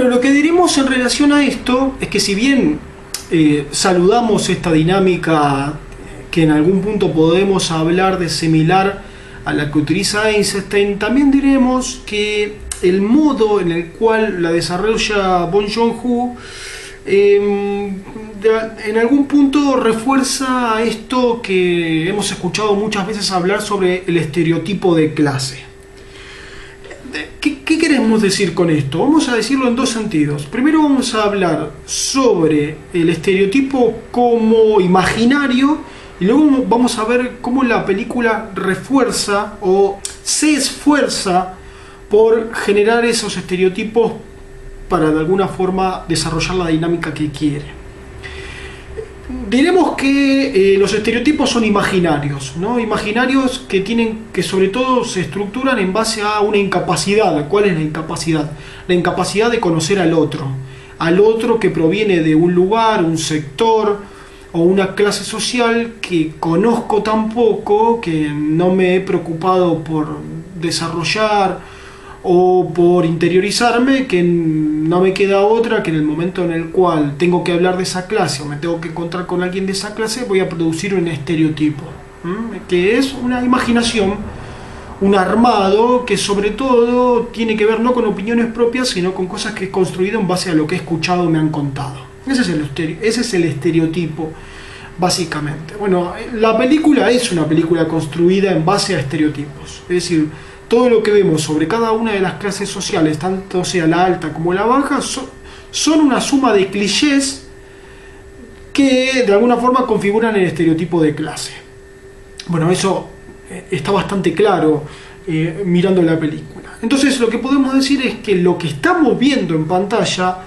Bueno, lo que diremos en relación a esto es que si bien saludamos esta dinámica que en algún punto podemos hablar de similar a la que utiliza Eisenstein, también diremos que el modo en el cual la desarrolla Bong Joon-ho en algún punto refuerza esto que hemos escuchado muchas veces hablar sobre el estereotipo de clase. ¿Qué queremos decir con esto? Vamos a decirlo en dos sentidos. Primero vamos a hablar sobre el estereotipo como imaginario y luego vamos a ver cómo la película refuerza o se esfuerza por generar esos estereotipos para de alguna forma desarrollar la dinámica que quiere. Diremos que los estereotipos son imaginarios, ¿no? Imaginarios que sobre todo se estructuran en base a una incapacidad. ¿Cuál es la incapacidad? La incapacidad de conocer al otro que proviene de un lugar, un sector o una clase social que conozco tan poco que no me he preocupado por desarrollar o por interiorizarme, que no me queda otra que en el momento en el cual tengo que hablar de esa clase o me tengo que encontrar con alguien de esa clase, voy a producir un estereotipo, que es una imaginación, un armado que sobre todo tiene que ver no con opiniones propias, sino con cosas que he construido en base a lo que he escuchado o me han contado. Ese es el estereotipo, básicamente. Bueno, la película es una película construida en base a estereotipos, es decir, todo lo que vemos sobre cada una de las clases sociales, tanto sea la alta como la baja, son una suma de clichés que de alguna forma configuran el estereotipo de clase. Bueno, eso está bastante claro mirando la película. Entonces lo que podemos decir es que lo que estamos viendo en pantalla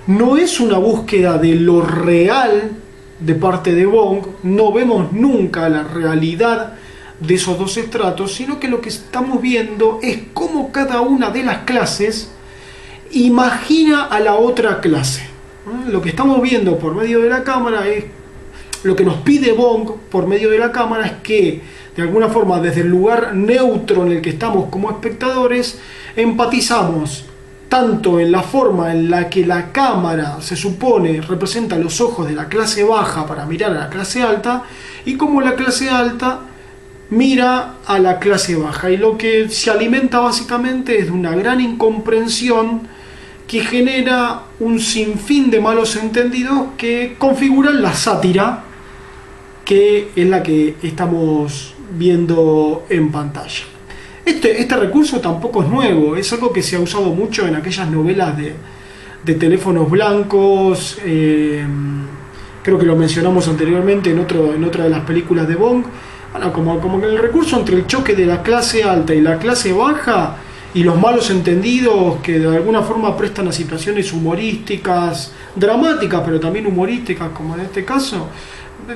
no es una búsqueda de lo real de parte de Bong, no vemos nunca la realidad de esos dos estratos, sino que lo que estamos viendo es cómo cada una de las clases imagina a la otra clase. Lo que estamos viendo por medio de la cámara es lo que nos pide Bong por medio de la cámara, es que de alguna forma desde el lugar neutro en el que estamos como espectadores empatizamos tanto en la forma en la que la cámara se supone representa los ojos de la clase baja para mirar a la clase alta, y cómo la clase alta mira a la clase baja, y lo que se alimenta básicamente es de una gran incomprensión que genera un sinfín de malos entendidos que configuran la sátira que es la que estamos viendo en pantalla. Este recurso tampoco es nuevo, es algo que se ha usado mucho en aquellas novelas de teléfonos blancos, creo que lo mencionamos anteriormente en otra de las películas de Bong. Bueno, como que el recurso entre el choque de la clase alta y la clase baja y los malos entendidos que de alguna forma prestan a situaciones humorísticas, dramáticas, pero también humorísticas, como en este caso,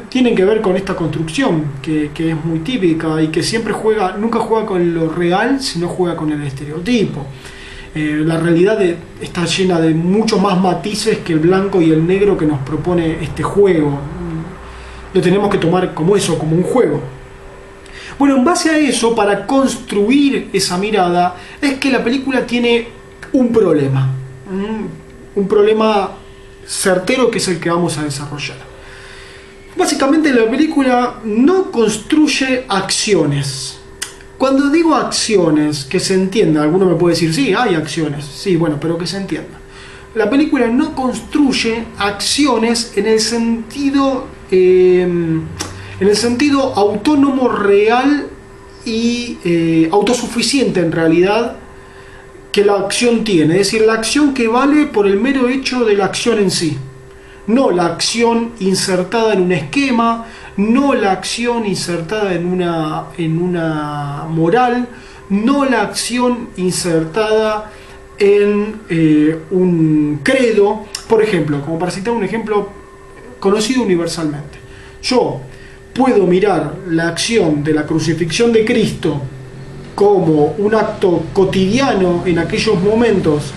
tienen que ver con esta construcción que es muy típica y que siempre nunca juega con lo real, sino juega con el estereotipo. La realidad está llena de muchos más matices que el blanco y el negro que nos propone este juego. Lo tenemos que tomar como eso, como un juego. Bueno, en base a eso, para construir esa mirada, es que la película tiene un problema certero, que es el que vamos a desarrollar. Básicamente la película no construye acciones. Cuando digo acciones, que se entienda, alguno me puede decir, sí, hay acciones, sí, bueno, pero que se entienda. La película no construye acciones en el sentido autónomo, real y autosuficiente en realidad que la acción tiene. Es decir, la acción que vale por el mero hecho de la acción en sí. No la acción insertada en un esquema, no la acción insertada en una moral, no la acción insertada en un credo. Por ejemplo, como para citar un ejemplo conocido universalmente. Yo puedo mirar la acción de la crucifixión de Cristo como un acto cotidiano en aquellos momentos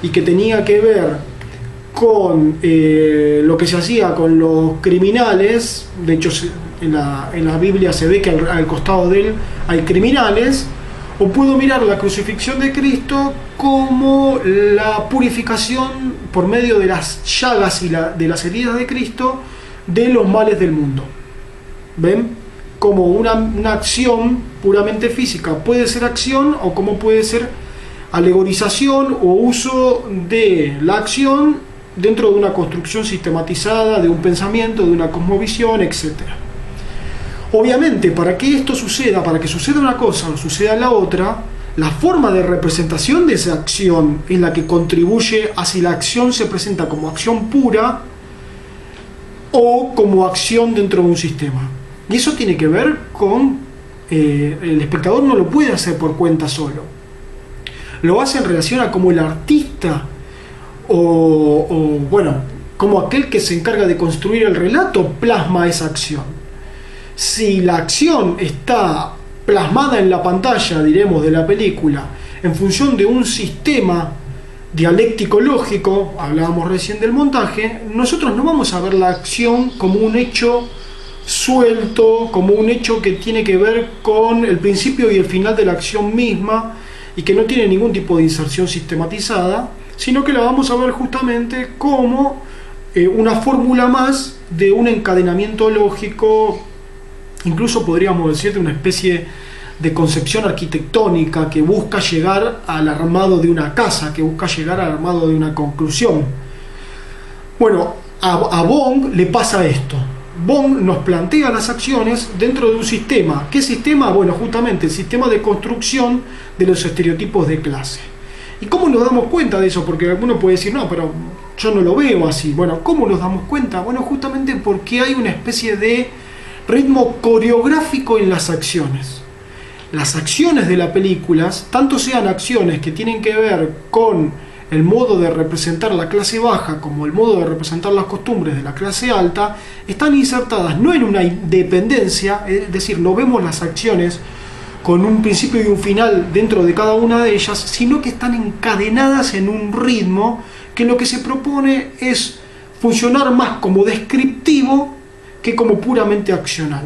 y que tenía que ver con lo que se hacía con los criminales. De hecho, en la Biblia se ve que al costado de él hay criminales. O puedo mirar la crucifixión de Cristo como la purificación por medio de las llagas y de las heridas de Cristo de los males del mundo. ¿Ven? Como una acción puramente física puede ser acción, o como puede ser alegorización o uso de la acción dentro de una construcción sistematizada, de un pensamiento, de una cosmovisión, etc. Obviamente, para que esto suceda, para que suceda una cosa o suceda la otra, la forma de representación de esa acción es la que contribuye a si la acción se presenta como acción pura o como acción dentro de un sistema. Y eso tiene que ver con el espectador no lo puede hacer por cuenta solo. Lo hace en relación a cómo el artista bueno, como aquel que se encarga de construir el relato plasma esa acción. Si la acción está plasmada en la pantalla, diremos, de la película, en función de un sistema dialéctico lógico, hablábamos recién del montaje, nosotros no vamos a ver la acción como un hecho suelto, como un hecho que tiene que ver con el principio y el final de la acción misma y que no tiene ningún tipo de inserción sistematizada, sino que la vamos a ver justamente como una fórmula más de un encadenamiento lógico. Incluso podríamos decir de una especie de concepción arquitectónica que busca llegar al armado de una casa, que busca llegar al armado de una conclusión. Bueno, a Bong le pasa esto. Bong nos plantea las acciones dentro de un sistema. ¿Qué sistema? Bueno, justamente el sistema de construcción de los estereotipos de clase. ¿Y cómo nos damos cuenta de eso? Porque alguno puede decir, no, pero yo no lo veo así. Bueno, ¿cómo nos damos cuenta? Bueno, justamente porque hay una especie de ritmo coreográfico en las acciones. Las acciones de las películas, tanto sean acciones que tienen que ver con el modo de representar la clase baja como el modo de representar las costumbres de la clase alta, están insertadas no en una dependencia, es decir, no vemos las acciones con un principio y un final dentro de cada una de ellas, sino que están encadenadas en un ritmo que lo que se propone es funcionar más como descriptivo que como puramente accional.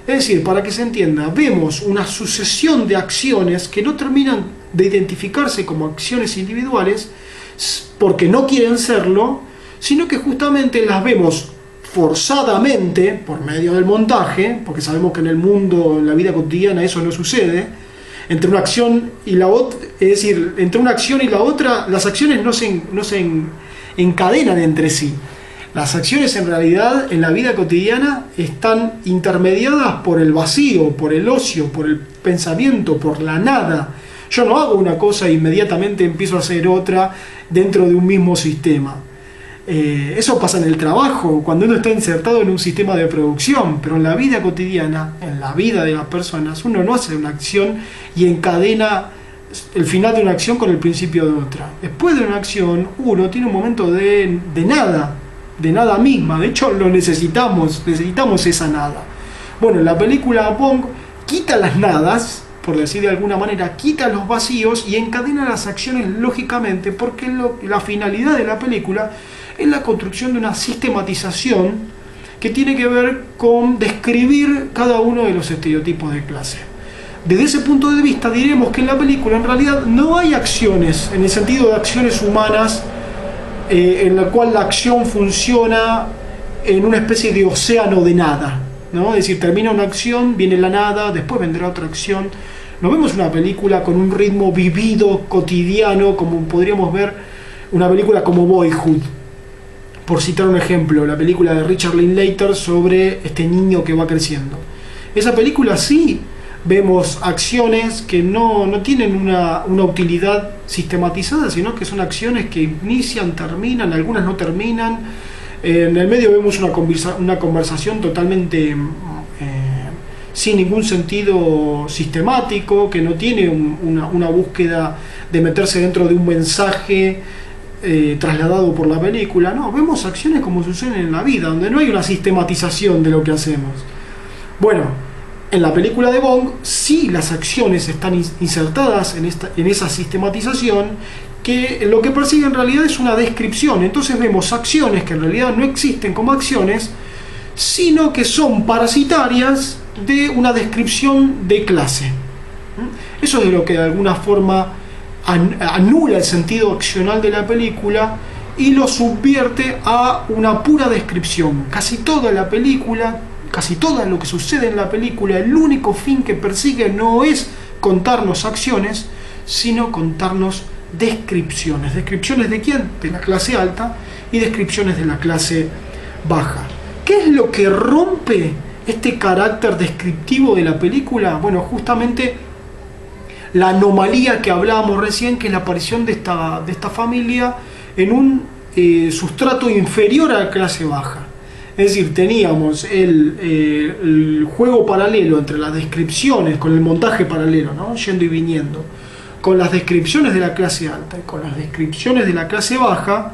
Es decir, para que se entienda, vemos una sucesión de acciones que no terminan de identificarse como acciones individuales porque no quieren serlo, sino que justamente las vemos forzadamente por medio del montaje, porque sabemos que en el mundo, en la vida cotidiana, eso no sucede. Entre una acción y la otra, es decir, entre una acción y la otra, las acciones no se encadenan entre sí. Las acciones en realidad en la vida cotidiana están intermediadas por el vacío, por el ocio, por el pensamiento, por la nada. Yo no hago una cosa e inmediatamente empiezo a hacer otra dentro de un mismo sistema. Eso pasa en el trabajo, cuando uno está insertado en un sistema de producción, pero en la vida cotidiana, en la vida de las personas, uno no hace una acción y encadena el final de una acción con el principio de otra. Después de una acción, uno tiene un momento de nada misma. De hecho, lo necesitamos esa nada. Bueno, en la película Bong quita las nadas, por decir de alguna manera, quita los vacíos y encadena las acciones lógicamente, porque la finalidad de la película es la construcción de una sistematización que tiene que ver con describir cada uno de los estereotipos de clase. Desde ese punto de vista diremos que en la película en realidad no hay acciones, en el sentido de acciones humanas, en la cual la acción funciona en una especie de océano de nada, ¿no? Es decir, termina una acción, viene la nada, después vendrá otra acción. No vemos una película con un ritmo vivido, cotidiano, como podríamos ver una película como Boyhood, por citar un ejemplo, la película de Richard Linklater sobre este niño que va creciendo. Esa película sí vemos acciones que no tienen una utilidad sistematizada, sino que son acciones que inician, terminan, algunas no terminan. En el medio vemos una conversación totalmente sin ningún sentido sistemático, que no tiene una búsqueda de meterse dentro de un mensaje trasladado por la película. No, vemos acciones como suceden en la vida, donde no hay una sistematización de lo que hacemos. Bueno, en la película de Bong sí las acciones están insertadas en esa sistematización, que lo que persigue en realidad es una descripción. Entonces vemos acciones que en realidad no existen como acciones, sino que son parasitarias de una descripción de clase. Eso es de lo que de alguna forma anula el sentido accional de la película y lo subvierte a una pura descripción. Casi toda la película, casi todo lo que sucede en la película, el único fin que persigue no es contarnos acciones, sino contarnos descripciones. ¿Descripciones de quién? De la clase alta y descripciones de la clase baja. ¿Qué es lo que rompe este carácter descriptivo de la película? Bueno, justamente la anomalía que hablábamos recién, que es la aparición de esta familia en un sustrato inferior a la clase baja. Es decir, teníamos el juego paralelo entre las descripciones, con el montaje paralelo, ¿no? Yendo y viniendo, con las descripciones de la clase alta y con las descripciones de la clase baja,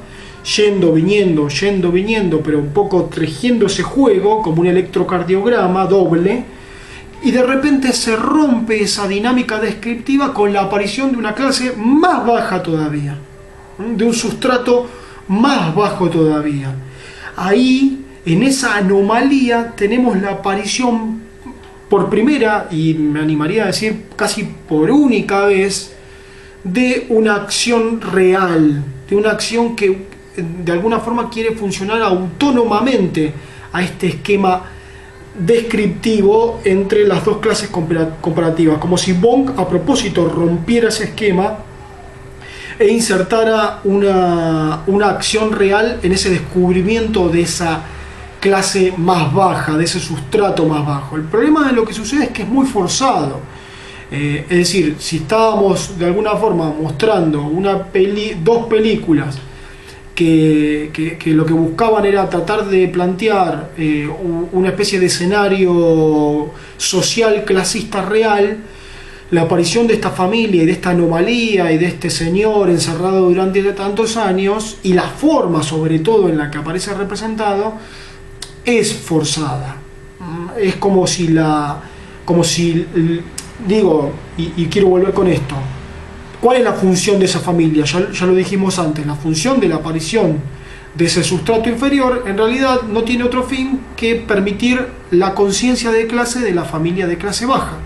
yendo, viniendo, pero un poco tejiendo ese juego como un electrocardiograma doble. Y de repente se rompe esa dinámica descriptiva con la aparición de una clase más baja todavía, de un sustrato más bajo todavía. Ahí, en esa anomalía, tenemos la aparición por primera, y me animaría a decir casi por única vez, de una acción real, de una acción que de alguna forma quiere funcionar autónomamente a este esquema descriptivo entre las dos clases comparativas, como si Bong a propósito rompiera ese esquema e insertara una acción real en ese descubrimiento de esa clase más baja, de ese sustrato más bajo. El problema de lo que sucede es que es muy forzado. Es decir, si estábamos de alguna forma mostrando dos películas que lo que buscaban era tratar de plantear una especie de escenario social clasista real, la aparición de esta familia y de esta anomalía y de este señor encerrado durante tantos años, y la forma sobre todo en la que aparece representado, es forzada. Es como si digo, y quiero volver con esto, ¿cuál es la función de esa familia? Ya lo dijimos antes, la función de la aparición de ese sustrato inferior en realidad no tiene otro fin que permitir la conciencia de clase de la familia de clase baja.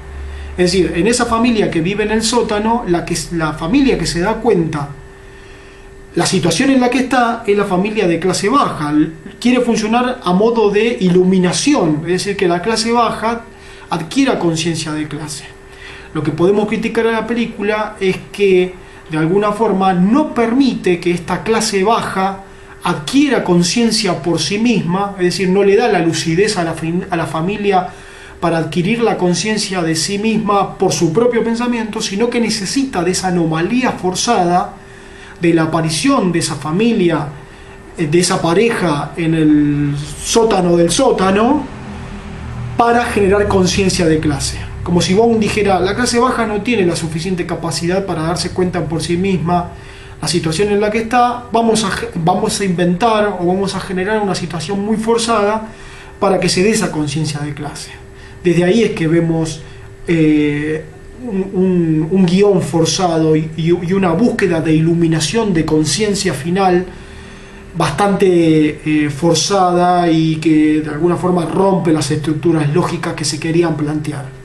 Es decir, en esa familia que vive en el sótano, la familia que se da cuenta la situación en la que está es la familia de clase baja. Quiere funcionar a modo de iluminación, es decir, que la clase baja adquiera conciencia de clase. Lo que podemos criticar a la película es que de alguna forma no permite que esta clase baja adquiera conciencia por sí misma, es decir, no le da la lucidez a la familia para adquirir la conciencia de sí misma por su propio pensamiento, sino que necesita de esa anomalía forzada, de la aparición de esa familia, de esa pareja en el sótano del sótano, para generar conciencia de clase. Como si Bong dijera, la clase baja no tiene la suficiente capacidad para darse cuenta por sí misma la situación en la que está, vamos a inventar o vamos a generar una situación muy forzada para que se dé esa conciencia de clase. Desde ahí es que vemos un guión forzado y una búsqueda de iluminación de conciencia final bastante forzada y que de alguna forma rompe las estructuras lógicas que se querían plantear.